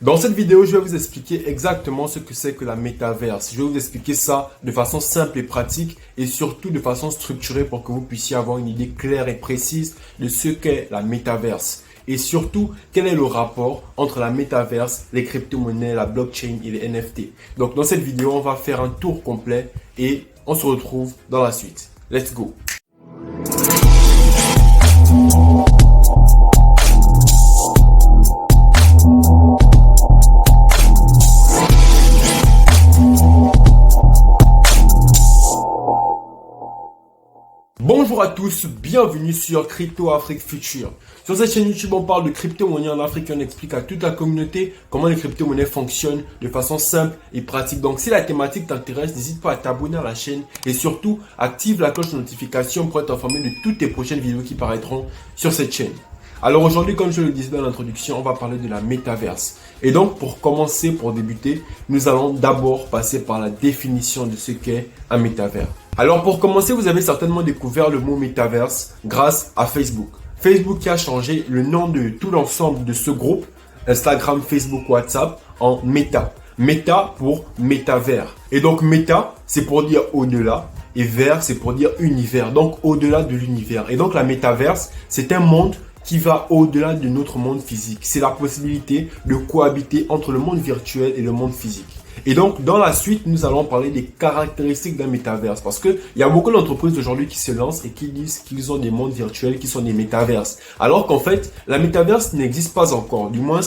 Dans cette vidéo, je vais vous expliquer exactement ce que c'est que la métaverse. Je vais vous expliquer ça de façon simple et pratique et surtout de façon structurée pour que vous puissiez avoir une idée claire et précise de ce qu'est la métaverse. Et surtout, quel est le rapport entre la métaverse, les crypto-monnaies, la blockchain et les NFT. Donc dans cette vidéo, on va faire un tour complet et on se retrouve dans la suite. Let's go! Bonjour à tous, bienvenue sur Crypto Afrique Future. Sur cette chaîne YouTube, on parle de crypto-monnaies en Afrique et on explique à toute la communauté comment les crypto-monnaies fonctionnent de façon simple et pratique. Donc si la thématique t'intéresse, n'hésite pas à t'abonner à la chaîne et surtout active la cloche de notification pour être informé de toutes les prochaines vidéos qui paraîtront sur cette chaîne. Alors aujourd'hui, comme je le disais dans l'introduction, on va parler de la métaverse. Et donc pour commencer, pour débuter, nous allons d'abord passer par la définition de ce qu'est un métavers. Alors pour commencer, vous avez certainement découvert le mot métaverse grâce à Facebook. Facebook qui a changé le nom de tout l'ensemble de ce groupe, Instagram, Facebook, WhatsApp, en Meta. Meta pour métavers. Et donc Meta, c'est pour dire au-delà. Et vers, c'est pour dire univers. Donc au-delà de l'univers. Et donc la métaverse, c'est un monde qui va au-delà de notre monde physique. C'est la possibilité de cohabiter entre le monde virtuel et le monde physique. Et donc, dans la suite, nous allons parler des caractéristiques d'un métaverse. Parce qu'il y a beaucoup d'entreprises aujourd'hui qui se lancent et qui disent qu'ils ont des mondes virtuels qui sont des métaverses. Alors qu'en fait, la métaverse n'existe pas encore. Du moins,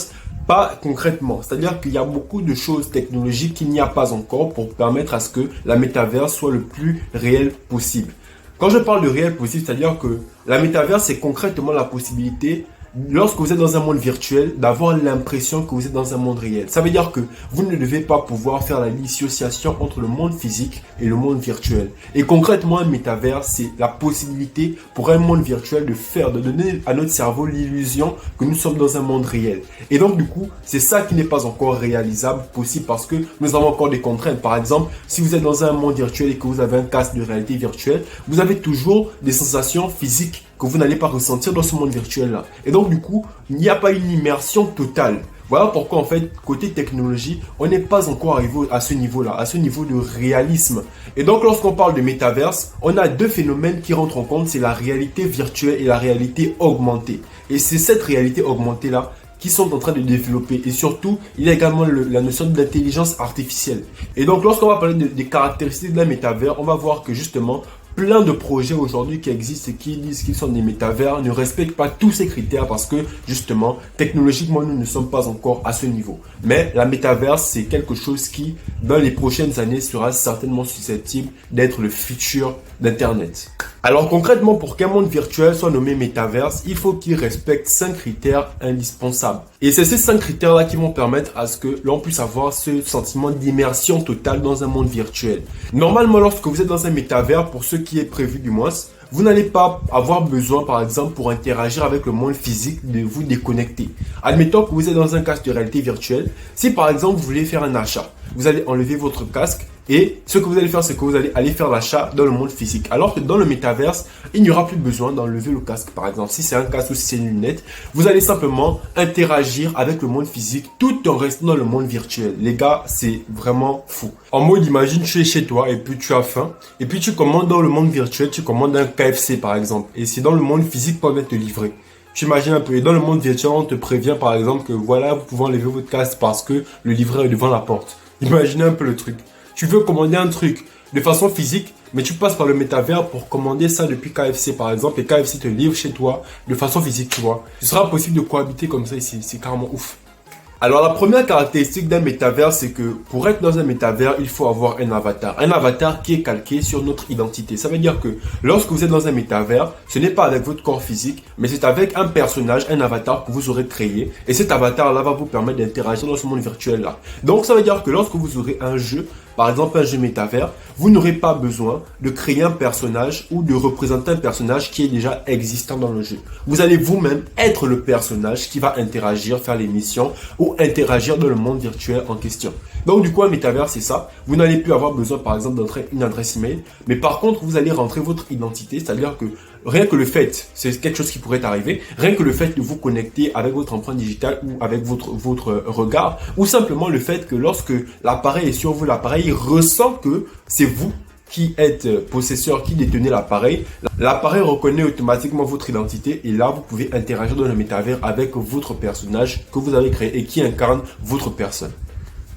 pas concrètement. C'est-à-dire qu'il y a beaucoup de choses technologiques qu'il n'y a pas encore pour permettre à ce que la métaverse soit le plus réel possible. Quand je parle de réel possible, c'est-à-dire que la métaverse, c'est concrètement la possibilité, lorsque vous êtes dans un monde virtuel, d'avoir l'impression que vous êtes dans un monde réel. Ça veut dire que vous ne devez pas pouvoir faire la dissociation entre le monde physique et le monde virtuel. Et concrètement, un métavers, c'est la possibilité pour un monde virtuel de donner à notre cerveau l'illusion que nous sommes dans un monde réel. Et donc, du coup, c'est ça qui n'est pas encore réalisable, possible, parce que nous avons encore des contraintes. Par exemple, si vous êtes dans un monde virtuel et que vous avez un casque de réalité virtuelle, vous avez toujours des sensations physiques que vous n'allez pas ressentir dans ce monde virtuel-là. Et donc, du coup, il n'y a pas une immersion totale. Voilà pourquoi, en fait, côté technologie, on n'est pas encore arrivé à ce niveau-là, à ce niveau de réalisme. Et donc, lorsqu'on parle de métaverse, on a deux phénomènes qui rentrent en compte, c'est la réalité virtuelle et la réalité augmentée. Et c'est cette réalité augmentée-là qui sont en train de développer. Et surtout, il y a également la notion d'intelligence artificielle. Et donc, lorsqu'on va parler des caractéristiques d'un métavers, on va voir que justement, plein de projets aujourd'hui qui existent et qui disent qu'ils sont des métavers ne respectent pas tous ces critères parce que justement, technologiquement, nous ne sommes pas encore à ce niveau. Mais la métaverse, c'est quelque chose qui, dans les prochaines années, sera certainement susceptible d'être le futur d'Internet. Alors concrètement, pour qu'un monde virtuel soit nommé métaverse, il faut qu'il respecte 5 critères indispensables. Et c'est ces 5 critères-là qui vont permettre à ce que l'on puisse avoir ce sentiment d'immersion totale dans un monde virtuel. Normalement, lorsque vous êtes dans un métavers, pour ce qui est prévu du moins, vous n'allez pas avoir besoin, par exemple, pour interagir avec le monde physique, de vous déconnecter. Admettons que vous êtes dans un casque de réalité virtuelle. Si, par exemple, vous voulez faire un achat, vous allez enlever votre casque et ce que vous allez faire, c'est que vous allez aller faire l'achat dans le monde physique. Alors que dans le métaverse, il n'y aura plus besoin d'enlever le casque, par exemple. Si c'est un casque ou si c'est une lunette, vous allez simplement interagir avec le monde physique tout en restant dans le monde virtuel. Les gars, c'est vraiment fou. En mode, imagine, tu es chez toi et puis tu as faim. Et puis tu commandes dans le monde virtuel, tu commandes un KFC, par exemple. Et c'est dans le monde physique qu'on vient te livrer. Tu imagines un peu. Et dans le monde virtuel, on te prévient, par exemple, que voilà, vous pouvez enlever votre casque parce que le livreur est devant la porte. Imaginez un peu le truc. Tu veux commander un truc de façon physique, mais tu passes par le métavers pour commander ça depuis KFC par exemple, et KFC te livre chez toi de façon physique, tu vois. Ce sera possible de cohabiter comme ça ici, c'est carrément ouf. Alors la première caractéristique d'un métavers, c'est que pour être dans un métavers, il faut avoir un avatar. Un avatar qui est calqué sur notre identité. Ça veut dire que lorsque vous êtes dans un métavers, ce n'est pas avec votre corps physique, mais c'est avec un personnage, un avatar que vous aurez créé. Et cet avatar-là va vous permettre d'interagir dans ce monde virtuel-là. Donc ça veut dire que lorsque vous aurez un jeu, par exemple un jeu métavers, vous n'aurez pas besoin de créer un personnage ou de représenter un personnage qui est déjà existant dans le jeu. Vous allez vous-même être le personnage qui va interagir, faire les missions ou pour interagir dans le monde virtuel en question. Donc du coup, un métavers, c'est ça. Vous n'allez plus avoir besoin, par exemple, d'entrer une adresse email, mais par contre, vous allez rentrer votre identité, c'est-à-dire que rien que le fait, c'est quelque chose qui pourrait arriver, rien que le fait de vous connecter avec votre empreinte digitale ou avec votre regard, ou simplement le fait que lorsque l'appareil est sur vous, l'appareil ressent que c'est vous qui êtes possesseur, qui détenez l'appareil, l'appareil reconnaît automatiquement votre identité et là, vous pouvez interagir dans le métavers avec votre personnage que vous avez créé et qui incarne votre personne.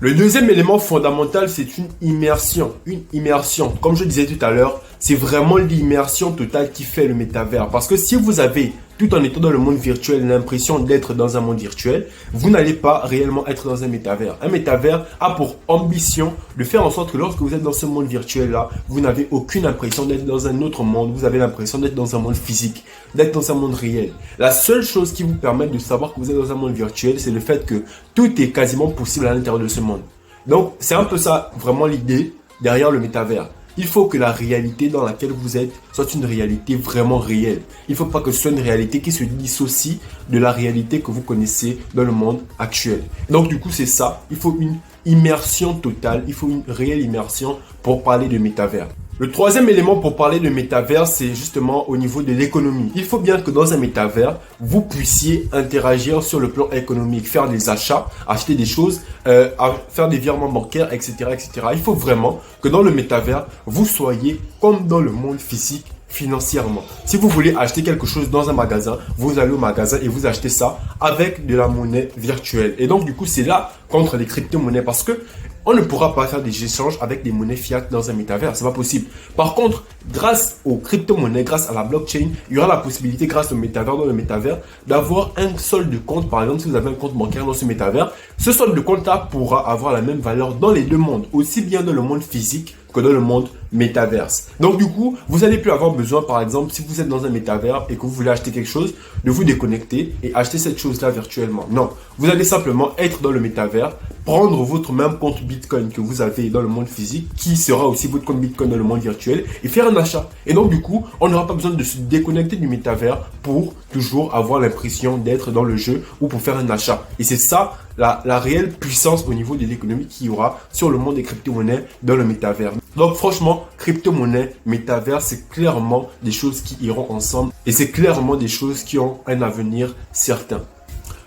Le deuxième élément fondamental, c'est une immersion. Une immersion, comme je disais tout à l'heure, c'est vraiment l'immersion totale qui fait le métavers. Parce que si vous avez, tout en étant dans le monde virtuel, l'impression d'être dans un monde virtuel, vous n'allez pas réellement être dans un métavers. Un métavers a pour ambition de faire en sorte que lorsque vous êtes dans ce monde virtuel-là, vous n'avez aucune impression d'être dans un autre monde. Vous avez l'impression d'être dans un monde physique, d'être dans un monde réel. La seule chose qui vous permet de savoir que vous êtes dans un monde virtuel, c'est le fait que tout est quasiment possible à l'intérieur de ce monde. Donc, c'est un peu ça, vraiment l'idée derrière le métavers. Il faut que la réalité dans laquelle vous êtes soit une réalité vraiment réelle. Il ne faut pas que ce soit une réalité qui se dissocie de la réalité que vous connaissez dans le monde actuel. Donc, du coup, c'est ça. Il faut une immersion totale. Il faut une réelle immersion pour parler de métavers. Le troisième élément pour parler de métavers, c'est justement au niveau de l'économie. Il faut bien que dans un métavers, vous puissiez interagir sur le plan économique, faire des achats, acheter des choses, faire des virements bancaires, etc., etc. Il faut vraiment que dans le métavers, vous soyez comme dans le monde physique financièrement. Si vous voulez acheter quelque chose dans un magasin, vous allez au magasin et vous achetez ça avec de la monnaie virtuelle. Et donc, du coup, c'est là contre les crypto-monnaies parce que on ne pourra pas faire des échanges avec des monnaies fiat dans un métavers, c'est pas possible. Par contre, grâce aux crypto-monnaies, grâce à la blockchain, il y aura la possibilité, grâce au métavers, dans le métavers, d'avoir un solde de compte. Par exemple, si vous avez un compte bancaire dans ce métavers, ce solde de compte-là pourra avoir la même valeur dans les deux mondes, aussi bien dans le monde physique que dans le monde métaverse. Donc du coup, vous n'allez plus avoir besoin, par exemple, si vous êtes dans un métavers et que vous voulez acheter quelque chose, de vous déconnecter et acheter cette chose-là virtuellement. Non, vous allez simplement être dans le métavers, prendre votre même compte Bitcoin que vous avez dans le monde physique, qui sera aussi votre compte Bitcoin dans le monde virtuel, et faire un achat. Et donc du coup, on n'aura pas besoin de se déconnecter du métavers pour toujours avoir l'impression d'être dans le jeu ou pour faire un achat. Et c'est ça la réelle puissance au niveau de l'économie qu'il y aura sur le monde des crypto-monnaies dans le métavers. Donc franchement, crypto-monnaie, métavers, c'est clairement des choses qui iront ensemble et c'est clairement des choses qui ont un avenir certain.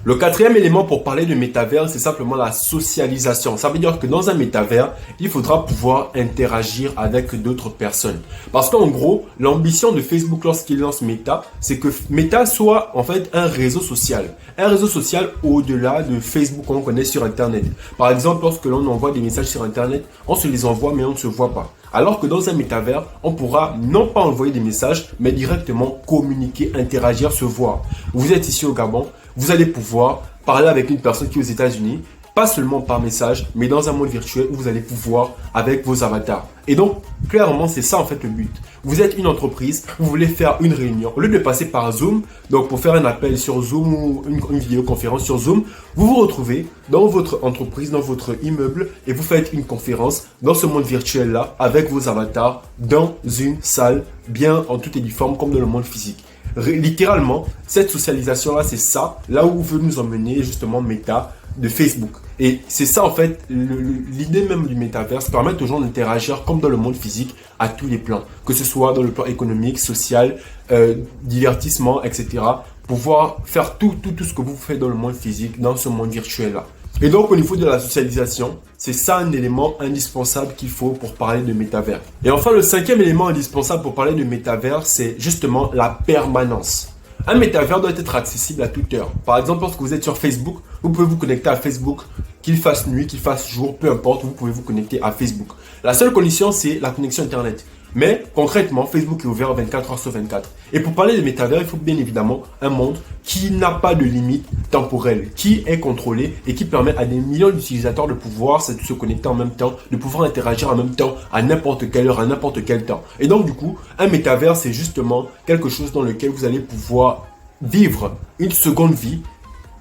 Le quatrième élément pour parler de métavers, c'est simplement la socialisation. Ça veut dire que dans un métavers, il faudra pouvoir interagir avec d'autres personnes. Parce qu'en gros, l'ambition de Facebook lorsqu'il lance Meta, c'est que Meta soit en fait un réseau social. Un réseau social au-delà de Facebook qu'on connaît sur Internet. Par exemple, lorsque l'on envoie des messages sur Internet, on se les envoie mais on ne se voit pas. Alors que dans un métavers, on pourra non pas envoyer des messages, mais directement communiquer, interagir, se voir. Vous êtes ici au Gabon, vous allez pouvoir parler avec une personne qui est aux États-Unis, pas seulement par message, mais dans un monde virtuel où vous allez pouvoir avec vos avatars. Et donc, clairement, c'est ça en fait le but. Vous êtes une entreprise, vous voulez faire une réunion. Au lieu de passer par Zoom, donc pour faire un appel sur Zoom ou une vidéoconférence sur Zoom, vous vous retrouvez dans votre entreprise, dans votre immeuble et vous faites une conférence dans ce monde virtuel-là avec vos avatars dans une salle bien en toute uniforme comme dans le monde physique. Littéralement, cette socialisation-là, c'est ça, là où veut nous emmener justement Meta de Facebook. Et c'est ça en fait, l'idée même du métaverse, permettre aux gens d'interagir comme dans le monde physique à tous les plans, que ce soit dans le plan économique, social, divertissement, etc. Pouvoir faire tout ce que vous faites dans le monde physique, dans ce monde virtuel-là. Et donc au niveau de la socialisation, c'est ça un élément indispensable qu'il faut pour parler de métavers. Et enfin, le cinquième élément indispensable pour parler de métavers, c'est justement la permanence. Un métavers doit être accessible à toute heure. Par exemple, lorsque vous êtes sur Facebook, vous pouvez vous connecter à Facebook, qu'il fasse nuit, qu'il fasse jour, peu importe, vous pouvez vous connecter à Facebook. La seule condition, c'est la connexion Internet. Mais concrètement, Facebook est ouvert 24 heures sur 24. Et pour parler de métavers, il faut bien évidemment un monde qui n'a pas de limite temporelle, qui est contrôlé et qui permet à des millions d'utilisateurs de pouvoir se connecter en même temps, de pouvoir interagir en même temps à n'importe quelle heure, à n'importe quel temps. Et donc du coup, un métavers, c'est justement quelque chose dans lequel vous allez pouvoir vivre une seconde vie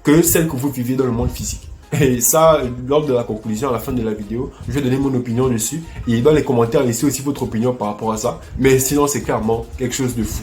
que celle que vous vivez dans le monde physique. Et ça, lors de la conclusion, à la fin de la vidéo, je vais donner mon opinion dessus. Et dans les commentaires, laissez aussi votre opinion par rapport à ça. Mais sinon, c'est clairement quelque chose de fou.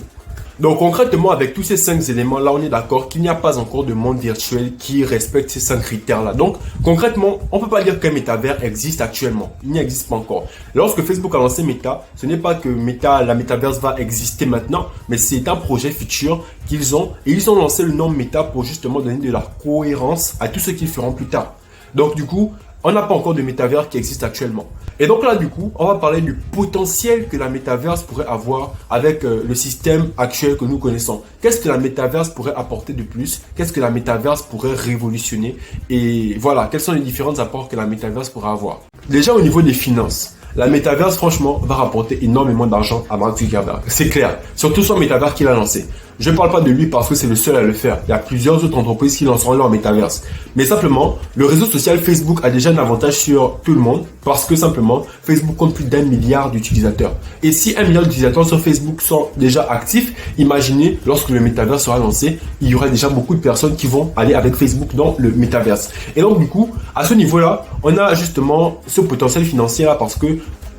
Donc concrètement, avec tous ces 5 éléments-là, on est d'accord qu'il n'y a pas encore de monde virtuel qui respecte ces 5 critères-là. Donc concrètement, on ne peut pas dire qu'un métavers existe actuellement. Il n'y existe pas encore. Lorsque Facebook a lancé Meta, ce n'est pas que la métaverse va exister maintenant, mais c'est un projet futur qu'ils ont. Et ils ont lancé le nom Meta pour justement donner de la cohérence à tout ce qu'ils feront plus tard. Donc du coup, on n'a pas encore de métavers qui existe actuellement. Et donc là, du coup, on va parler du potentiel que la métaverse pourrait avoir avec le système actuel que nous connaissons. Qu'est-ce que la métaverse pourrait apporter de plus? Qu'est-ce que la métaverse pourrait révolutionner? Et voilà, quels sont les différents apports que la métaverse pourrait avoir? Déjà au niveau des finances. La métaverse, franchement, va rapporter énormément d'argent à Mark Zuckerberg. C'est clair. Surtout son métaverse qu'il a lancé. Je ne parle pas de lui parce que c'est le seul à le faire. Il y a plusieurs autres entreprises qui lanceront leur métaverse. Mais simplement, le réseau social Facebook a déjà un avantage sur tout le monde parce que simplement, Facebook compte plus d'1 milliard d'utilisateurs. Et si 1 milliard d'utilisateurs sur Facebook sont déjà actifs, imaginez, lorsque le métaverse sera lancé, il y aura déjà beaucoup de personnes qui vont aller avec Facebook dans le métaverse. Et donc, du coup, à ce niveau-là, on a justement ce potentiel financier-là parce que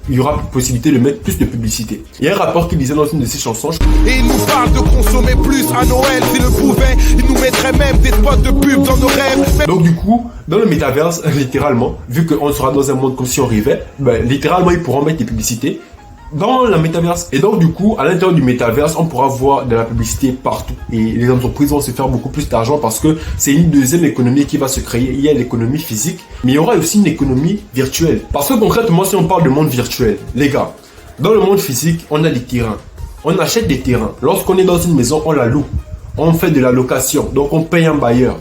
il y aura possibilité de mettre plus de publicité. Il y a un rapport qui disait dans une de ses chansons. Et il nous parle de consommer plus à Noël. S'il le pouvait, il nous mettrait même des spots de pub dans nos rêves. Donc du coup, dans le métaverse, littéralement, vu qu'on sera dans un monde comme si on rêvait, littéralement, ils pourront mettre des publicités dans la métaverse. Et donc du coup, à l'intérieur du métaverse, on pourra voir de la publicité partout. Et les entreprises vont se faire beaucoup plus d'argent parce que c'est une deuxième économie qui va se créer. Il y a l'économie physique, mais il y aura aussi une économie virtuelle. Parce que concrètement, si on parle de monde virtuel, les gars, dans le monde physique, on a des terrains. On achète des terrains. Lorsqu'on est dans une maison, on la loue. On fait de la location. Donc on paye un bailleur.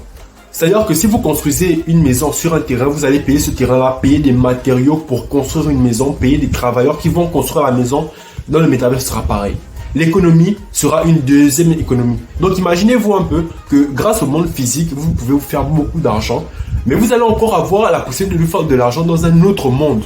C'est-à-dire que si vous construisez une maison sur un terrain, vous allez payer ce terrain-là, payer des matériaux pour construire une maison, payer des travailleurs qui vont construire la maison. Dans le métavers, ce sera pareil. L'économie sera une deuxième économie. Donc imaginez-vous un peu que grâce au monde physique, vous pouvez vous faire beaucoup d'argent, mais vous allez encore avoir la possibilité de faire de l'argent dans un autre monde.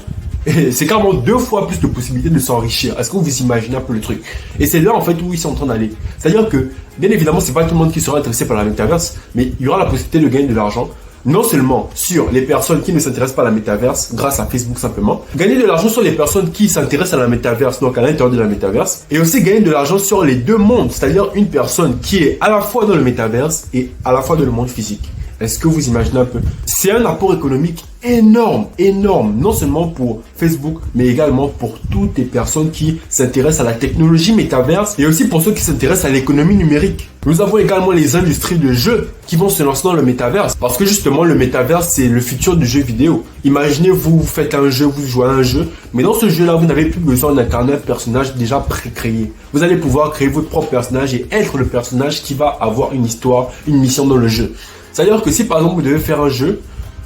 Et c'est carrément 2 fois plus de possibilités de s'enrichir. Est-ce que vous imaginez un peu le truc? Et c'est là en fait où ils sont en train d'aller. C'est-à-dire que, bien évidemment, c'est pas tout le monde qui sera intéressé par la métaverse, mais il y aura la possibilité de gagner de l'argent. Non seulement sur les personnes qui ne s'intéressent pas à la métaverse, grâce à Facebook simplement, gagner de l'argent sur les personnes qui s'intéressent à la métaverse, donc à l'intérieur de la métaverse, et aussi gagner de l'argent sur les deux mondes, c'est-à-dire une personne qui est à la fois dans le métaverse et à la fois dans le monde physique. Est-ce que vous imaginez un peu? C'est un apport économique énorme, énorme, non seulement pour Facebook, mais également pour toutes les personnes qui s'intéressent à la technologie métaverse et aussi pour ceux qui s'intéressent à l'économie numérique. Nous avons également les industries de jeux qui vont se lancer dans le métaverse parce que justement le métaverse c'est le futur du jeu vidéo. Imaginez vous faites un jeu, vous jouez à un jeu, mais dans ce jeu-là vous n'avez plus besoin d'incarner un personnage déjà pré-créé. Vous allez pouvoir créer votre propre personnage et être le personnage qui va avoir une histoire, une mission dans le jeu. C'est-à-dire que si par exemple vous devez faire un jeu,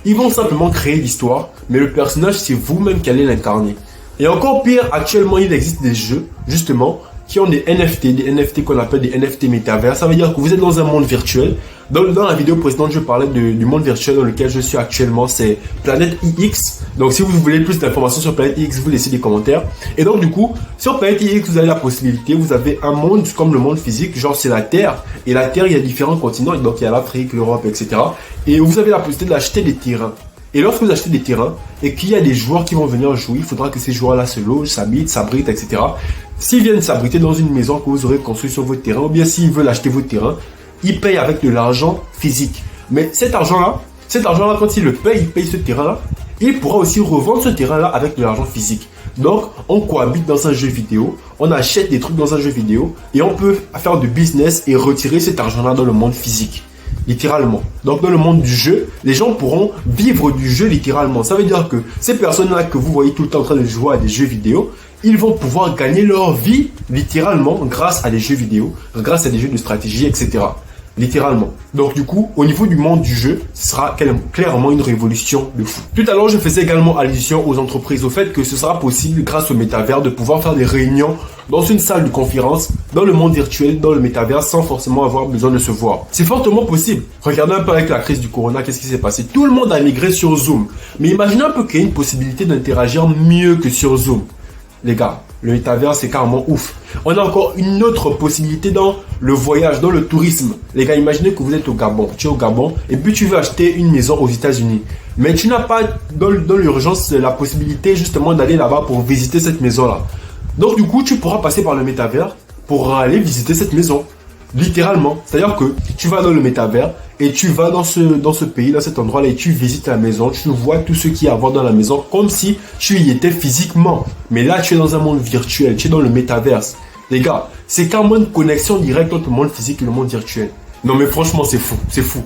ils vont simplement créer l'histoire, mais le personnage c'est vous-même qui allez l'incarner. Et encore pire, actuellement il existe des jeux, justement, qui ont des NFT qu'on appelle des NFT métavers. Ça veut dire que vous êtes dans un monde virtuel. Dans la vidéo précédente, je parlais du monde virtuel dans lequel je suis actuellement, c'est Planète IX. Donc si vous voulez plus d'informations sur Planète IX, vous laissez des commentaires. Et donc du coup, sur Planète IX, vous avez la possibilité, vous avez un monde comme le monde physique, genre c'est la Terre. Et la Terre, il y a différents continents, donc il y a l'Afrique, l'Europe, etc. Et vous avez la possibilité d'acheter des terrains. Et lorsque vous achetez des terrains et qu'il y a des joueurs qui vont venir jouer, il faudra que ces joueurs-là se logent, s'habitent, s'abritent, etc. S'ils viennent s'abriter dans une maison que vous aurez construite sur votre terrain, ou bien s'ils veulent acheter votre terrain, ils payent avec de l'argent physique. Mais cet argent-là, quand il paye ce terrain-là, il pourra aussi revendre ce terrain-là avec de l'argent physique. Donc, on cohabite dans un jeu vidéo, on achète des trucs dans un jeu vidéo, et on peut faire du business et retirer cet argent-là dans le monde physique. Littéralement. Donc dans le monde du jeu, les gens pourront vivre du jeu littéralement. Ça veut dire que ces personnes-là que vous voyez tout le temps en train de jouer à des jeux vidéo, ils vont pouvoir gagner leur vie littéralement grâce à des jeux vidéo, grâce à des jeux de stratégie, etc. Littéralement. Donc du coup, au niveau du monde du jeu, ce sera clairement une révolution de fou. Tout à l'heure, je faisais également allusion aux entreprises, au fait que ce sera possible grâce au métavers de pouvoir faire des réunions dans une salle de conférence, dans le monde virtuel, dans le métavers, sans forcément avoir besoin de se voir. C'est fortement possible. Regardez un peu avec la crise du corona, qu'est-ce qui s'est passé? Tout le monde a migré sur Zoom. Mais imaginez un peu qu'il y ait une possibilité d'interagir mieux que sur Zoom. Les gars, le métavers c'est carrément ouf. On a encore une autre possibilité dans le voyage, dans le tourisme. Les gars, imaginez que vous êtes au Gabon. Tu es au Gabon et puis tu veux acheter une maison aux États-Unis. Mais tu n'as pas dans l'urgence la possibilité justement d'aller là-bas pour visiter cette maison-là. Donc du coup, tu pourras passer par le métavers pour aller visiter cette maison. Littéralement. C'est-à-dire que tu vas dans le métavers et tu vas dans ce pays, dans cet endroit-là, et tu visites la maison, tu vois tout ce qu'il y a à voir dans la maison comme si tu y étais physiquement. Mais là, tu es dans un monde virtuel, tu es dans le métaverse. Les gars, c'est carrément une connexion directe entre le monde physique et le monde virtuel. Non mais franchement, c'est fou, c'est fou.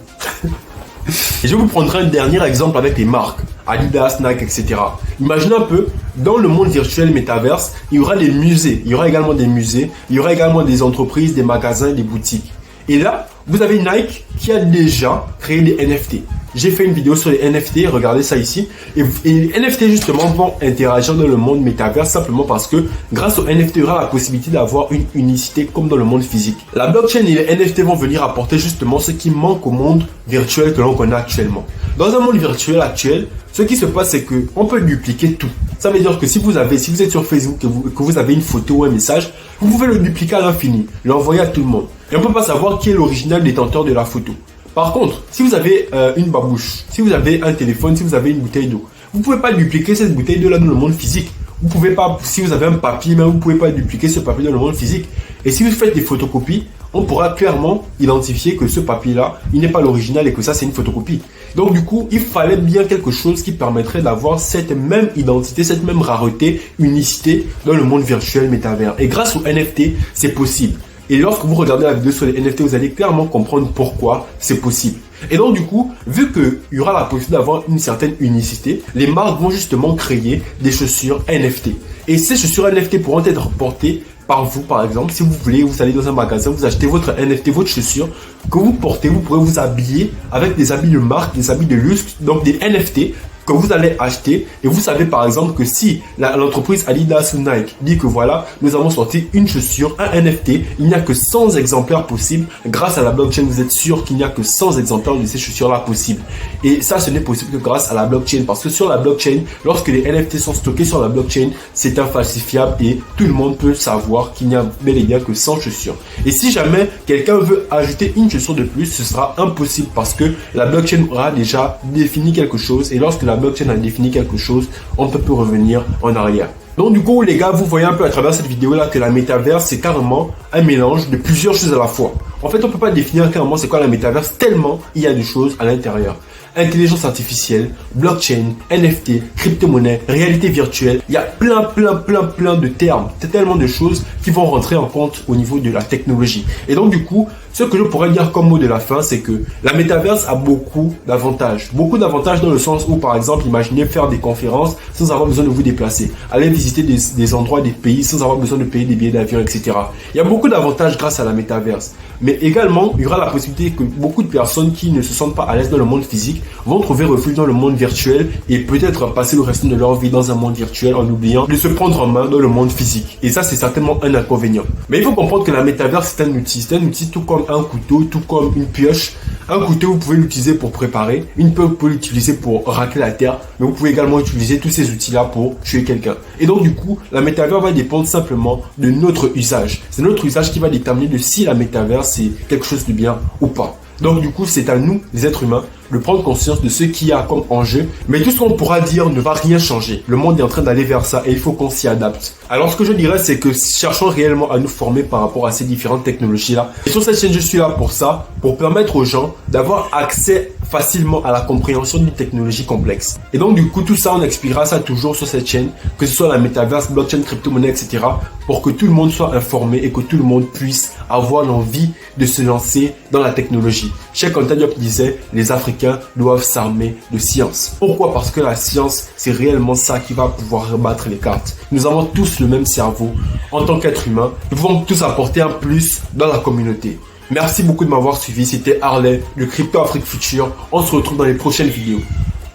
Et je vous prendrai un dernier exemple avec les marques, Adidas, Nike, etc. Imaginez un peu, dans le monde virtuel métaverse, il y aura des musées, il y aura également des musées, il y aura également des entreprises, des magasins, des boutiques. Et là, vous avez Nike qui a déjà créé des NFT. J'ai fait une vidéo sur les NFT, regardez ça ici. Et les NFT justement vont interagir dans le monde métavers simplement parce que grâce aux NFT, il y aura la possibilité d'avoir une unicité comme dans le monde physique. La blockchain et les NFT vont venir apporter justement ce qui manque au monde virtuel que l'on connaît actuellement. Dans un monde virtuel actuel, ce qui se passe, c'est qu'on peut dupliquer tout. Ça veut dire que si vous êtes sur Facebook et que vous avez une photo ou un message, vous pouvez le dupliquer à l'infini, l'envoyer à tout le monde. Et on ne peut pas savoir qui est l'original détenteur de la photo. Par contre, si vous avez une babouche, si vous avez un téléphone, si vous avez une bouteille d'eau, vous ne pouvez pas dupliquer cette bouteille d'eau là dans le monde physique. Vous pouvez pas, si vous avez un papier, mais vous ne pouvez pas dupliquer ce papier dans le monde physique. Et si vous faites des photocopies, on pourra clairement identifier que ce papier-là, il n'est pas l'original et que ça, c'est une photocopie. Donc, du coup, il fallait bien quelque chose qui permettrait d'avoir cette même identité, cette même rareté, unicité dans le monde virtuel métavers. Et grâce aux NFT, c'est possible. Et lorsque vous regardez la vidéo sur les NFT, vous allez clairement comprendre pourquoi c'est possible. Et donc, du coup, vu qu'il y aura la possibilité d'avoir une certaine unicité, les marques vont justement créer des chaussures NFT. Et ces chaussures NFT pourront être portées par vous, par exemple. Si vous voulez, vous allez dans un magasin, vous achetez votre NFT, votre chaussure que vous portez, vous pourrez vous habiller avec des habits de marque, des habits de luxe, donc des NFT que vous allez acheter. Et vous savez par exemple que si l'entreprise Adidas ou Nike dit que voilà, nous avons sorti une chaussure, un NFT, il n'y a que 100 exemplaires possibles. Grâce à la blockchain, vous êtes sûr qu'il n'y a que 100 exemplaires de ces chaussures-là possibles. Et ça, ce n'est possible que grâce à la blockchain. Parce que sur la blockchain, lorsque les NFT sont stockés sur la blockchain, c'est infalsifiable et tout le monde peut savoir qu'il n'y a bel et bien que 100 chaussures. Et si jamais quelqu'un veut ajouter une chaussure de plus, ce sera impossible parce que la blockchain aura déjà défini quelque chose. Et lorsque la blockchain a défini quelque chose, on ne peut plus revenir en arrière. Donc du coup les gars, vous voyez un peu à travers cette vidéo là que la métaverse c'est carrément un mélange de plusieurs choses à la fois. En fait on ne peut pas définir clairement c'est quoi la métaverse tellement il y a des choses à l'intérieur. Intelligence artificielle, blockchain, NFT, crypto-monnaie, réalité virtuelle. Il y a plein de termes, tellement de choses qui vont rentrer en compte au niveau de la technologie. Et donc du coup, ce que je pourrais dire comme mot de la fin, c'est que la métaverse a beaucoup d'avantages. Beaucoup d'avantages dans le sens où, par exemple, imaginez faire des conférences sans avoir besoin de vous déplacer. Aller visiter des endroits, des pays sans avoir besoin de payer des billets d'avion, etc. Il y a beaucoup d'avantages grâce à la métaverse. Mais également, il y aura la possibilité que beaucoup de personnes qui ne se sentent pas à l'aise dans le monde physique vont trouver refuge dans le monde virtuel et peut-être passer le restant de leur vie dans un monde virtuel en oubliant de se prendre en main dans le monde physique. Et ça, c'est certainement un inconvénient. Mais il faut comprendre que la métaverse, c'est un outil. C'est un outil tout comme un couteau, tout comme une pioche. Un couteau, vous pouvez l'utiliser pour préparer. Une pioche, vous pouvez l'utiliser pour racler la terre. Mais vous pouvez également utiliser tous ces outils-là pour tuer quelqu'un. Et donc, du coup, la métaverse va dépendre simplement de notre usage. C'est notre usage qui va déterminer de si la métaverse, c'est quelque chose de bien ou pas. Donc du coup, c'est à nous, les êtres humains, de prendre conscience de ce qu'il y a comme enjeu. Mais tout ce qu'on pourra dire ne va rien changer. Le monde est en train d'aller vers ça et il faut qu'on s'y adapte. Alors ce que je dirais, c'est que cherchons réellement à nous former par rapport à ces différentes technologies-là. Et sur cette chaîne, je suis là pour ça, pour permettre aux gens d'avoir accès facilement à la compréhension d'une technologie complexe. Et donc du coup, tout ça, on expliquera ça toujours sur cette chaîne, que ce soit la métaverse, blockchain, crypto-monnaie, etc. pour que tout le monde soit informé et que tout le monde puisse avoir l'envie de se lancer dans la technologie. Cheikh Anta Diop disait, les Africains doivent s'armer de science. Pourquoi? Parce que la science, c'est réellement ça qui va pouvoir rebattre les cartes. Nous avons tous le même cerveau. En tant qu'être humain, nous pouvons tous apporter un plus dans la communauté. Merci beaucoup de m'avoir suivi. C'était Harley, le Crypto Afrique Future. On se retrouve dans les prochaines vidéos.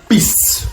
Peace!